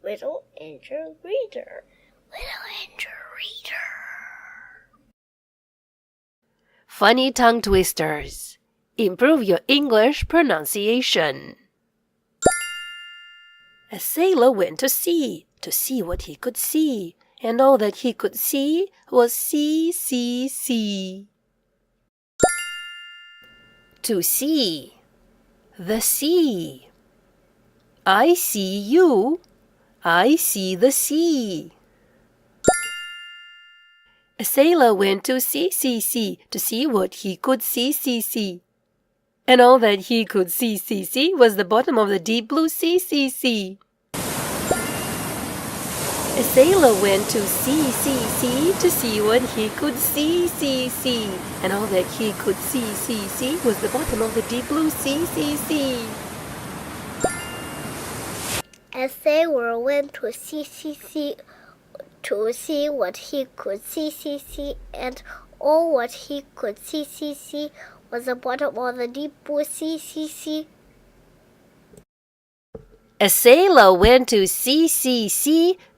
Little angel reader, little angel reader. Funny tongue twisters. Improve your English pronunciation. A sailor went to sea what he could see, and all that he could see was sea, sea, sea. To see. The sea. I see you. I see the sea. A sailor went to sea to see what he could see. And all that he could see was the bottom of the deep blue sea. A sailor went to sea to see what he could see. And all that he could see was the bottom of the deep blue sea. A sailor went to sea to see what he could see, and all what he could see was the bottom of the deep blue sea. A sailor went to sea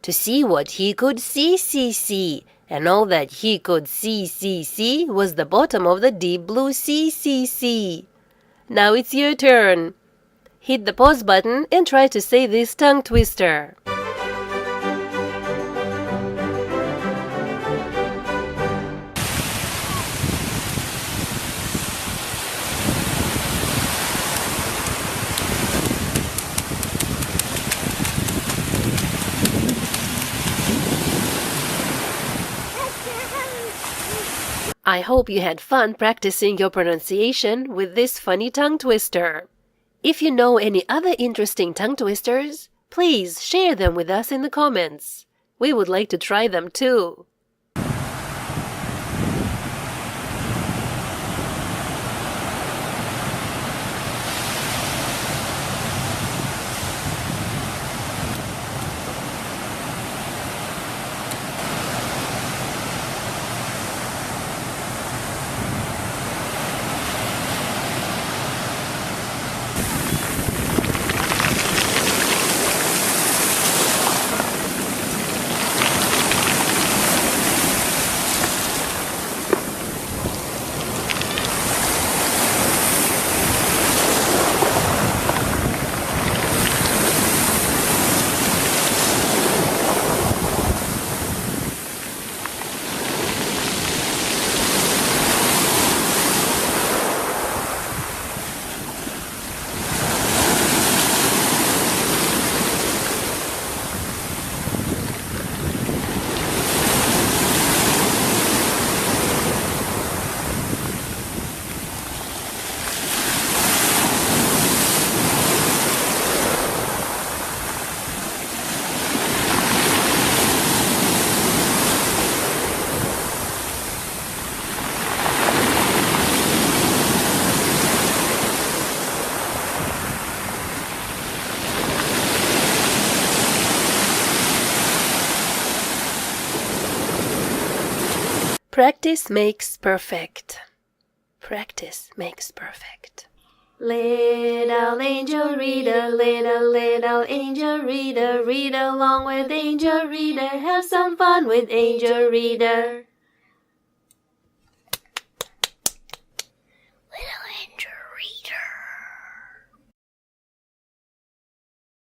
to see what he could see, and all that he could see was the bottom of the deep blue sea. Now it's your turn. Hit the pause button and try to say this tongue twister. I hope you had fun practicing your pronunciation with this funny tongue twister. If you know any other interesting tongue twisters, please share them with us in the comments. We would like to try them too. Practice makes perfect. Practice makes perfect. Little angel reader, little angel reader, read along with angel reader, have some fun with angel reader.